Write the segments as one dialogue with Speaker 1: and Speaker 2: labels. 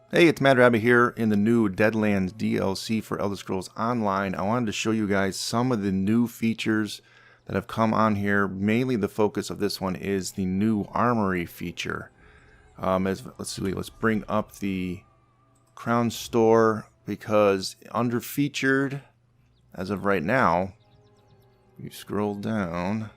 Speaker 1: Hey, it's Mad Rabbit here in the new Deadlands DLC for Elder Scrolls Online. I wanted to show you guys some of the new features that have come on here. Mainly the focus of this one is the new Armory feature. Let's bring up the Crown Store, because under featured, as of right now, you scroll down,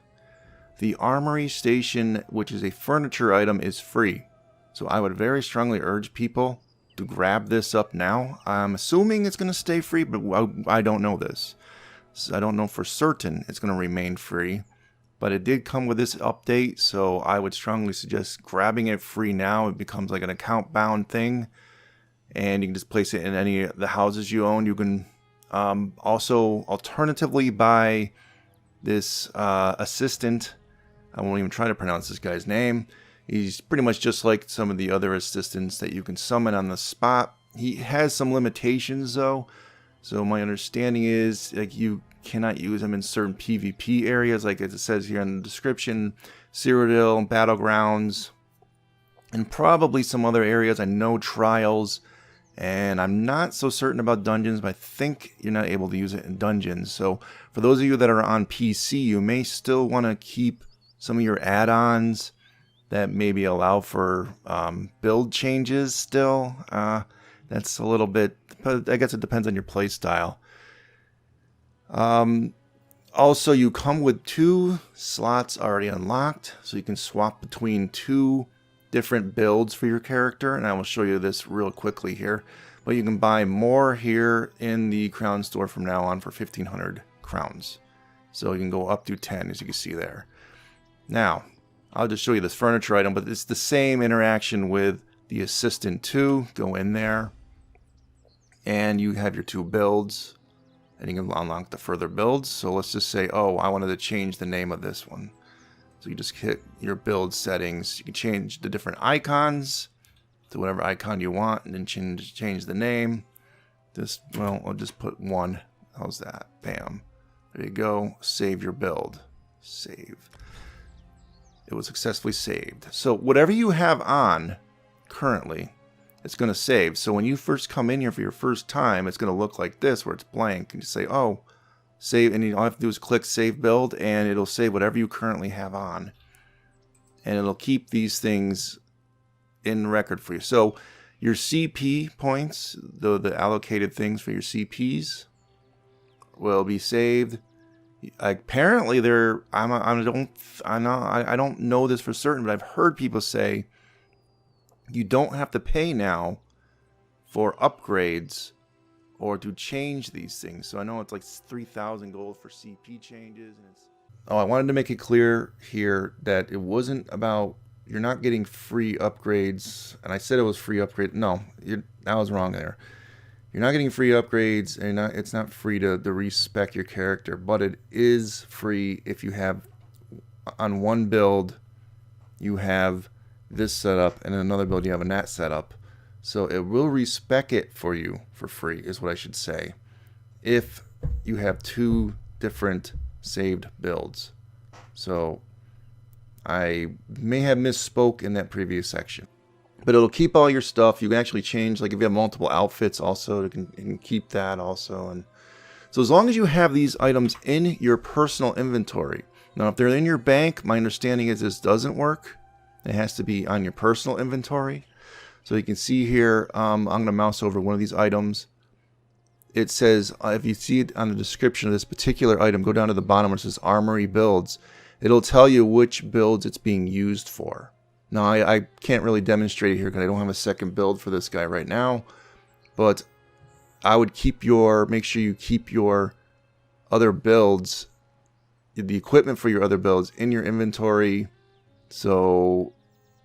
Speaker 1: the Armory Station, which is a furniture item, is free. So I would very strongly urge people to grab this up now. I'm assuming it's going to stay free, but I don't know this. So I don't know for certain it's going to remain free. But it did come with this update, so I would strongly suggest grabbing it free now. It becomes like an account-bound thing, and you can just place it in any of the houses you own. You can also alternatively buy this assistant. I won't even try to pronounce this guy's name. He's pretty much just like some of the other assistants that you can summon on the spot. He has some limitations though. So my understanding is like you cannot use him in certain PvP areas, like it says here in the description, Cyrodiil, Battlegrounds, and probably some other areas. I know trials, and I'm not so certain about dungeons, but I think you're not able to use it in dungeons. So for those of you that are on PC, you may still want to keep some of your add-ons that maybe allow for build changes still. That's a little bit, but I guess it depends on your play style. Also, you come with 2 slots already unlocked, so you can swap between 2 different builds for your character, and I will show you this real quickly here. But you can buy more here in the Crown Store from now on for 1,500 crowns. So you can go up to 10, as you can see there. Now, I'll just show you this furniture item, but it's the same interaction with the assistant too. Go in there, and you have your 2 builds, and you can unlock the further builds. So let's just say, oh, I wanted to change the name of this one. So you just hit your build settings. You can change the different icons to whatever icon you want, and then change the name. Well, I'll just put 1. How's that? Bam. There you go. Save your build. Save. It was successfully saved. So whatever you have on currently, it's going to save. So when you first come in here for your first time, it's going to look like this, where it's blank. And you say, oh, save. And all you have to do is click Save Build, and it'll save whatever you currently have on. And it'll keep these things in record for you. So your CP points, the allocated things for your CPs, will be saved. Apparently, I don't know this for certain, but I've heard people say you don't have to pay now for upgrades or to change these things. So I know it's like 3,000 gold for CP changes, and it's. Oh, I wanted to make it clear here that it wasn't about you're not getting free upgrades, and I said it was free upgrade. No, I was wrong there. You're not getting free upgrades, and it's not free to respec your character, but it is free if you have, on one build, you have this setup, and in another build you have a that setup. So it will respec it for you for free, is what I should say, if you have 2 different saved builds. So I may have misspoke in that previous section. But it'll keep all your stuff. You can actually change, like if you have multiple outfits also, you can keep that also. And so as long as you have these items in your personal inventory. Now if they're in your bank, my understanding is this doesn't work. It has to be on your personal inventory. So you can see here, I'm going to mouse over one of these items. It says, if you see it on the description of this particular item, go down to the bottom where it says Armory Builds. It'll tell you which builds it's being used for. Now, I can't really demonstrate it here because I don't have a second build for this guy right now. But I would make sure you keep your other builds, the equipment for your other builds in your inventory. So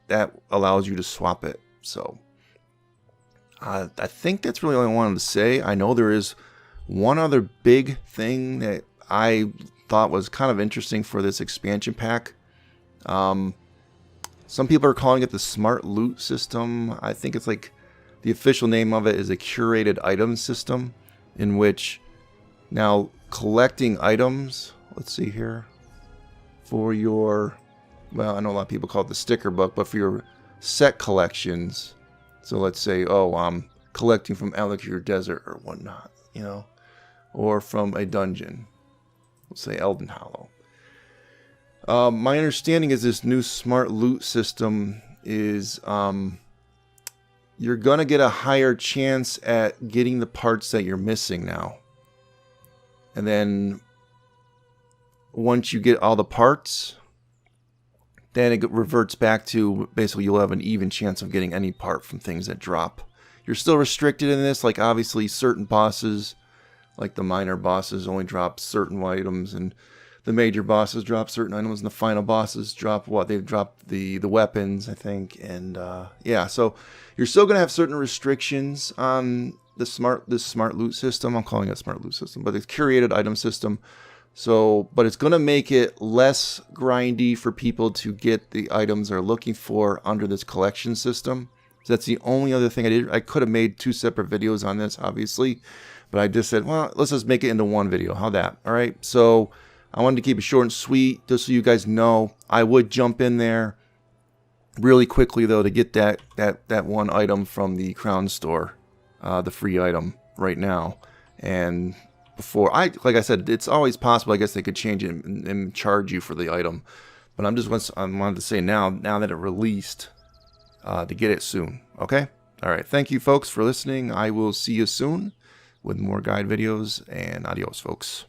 Speaker 1: that allows you to swap it. So I think that's really all I wanted to say. I know there is one other big thing that I thought was kind of interesting for this expansion pack. Some people are calling it the Smart Loot System. I think it's like the official name of it is a Curated Item System, in which now collecting items, let's see here, for your, well, I know a lot of people call it the sticker book, but for your set collections, So let's say, oh, I'm collecting from Elixir Desert or whatnot, you know, or from a dungeon. Let's say Elden Hollow. My understanding is this new smart loot system is you're going to get a higher chance at getting the parts that you're missing now. And then once you get all the parts, then it reverts back to basically you'll have an even chance of getting any part from things that drop. You're still restricted in this, like obviously certain bosses, like the minor bosses only drop certain items, and the major bosses drop certain items, and the final bosses drop what? They've dropped the weapons, I think, and yeah, so you're still going to have certain restrictions on this smart loot system. I'm calling it a smart loot system, but it's curated item system. So, but it's going to make it less grindy for people to get the items they're looking for under this collection system. So that's the only other thing I did. I could have made 2 separate videos on this, obviously, but I just said, well, let's just make it into one video. How that? All right. So I wanted to keep it short and sweet, just so you guys know. I would jump in there really quickly though to get that one item from the Crown Store, the free item right now, and before like I said, it's always possible. I guess they could change it and charge you for the item, but I wanted to say now that it released, to get it soon. Okay, all right. Thank you, folks, for listening. I will see you soon with more guide videos, and adios, folks.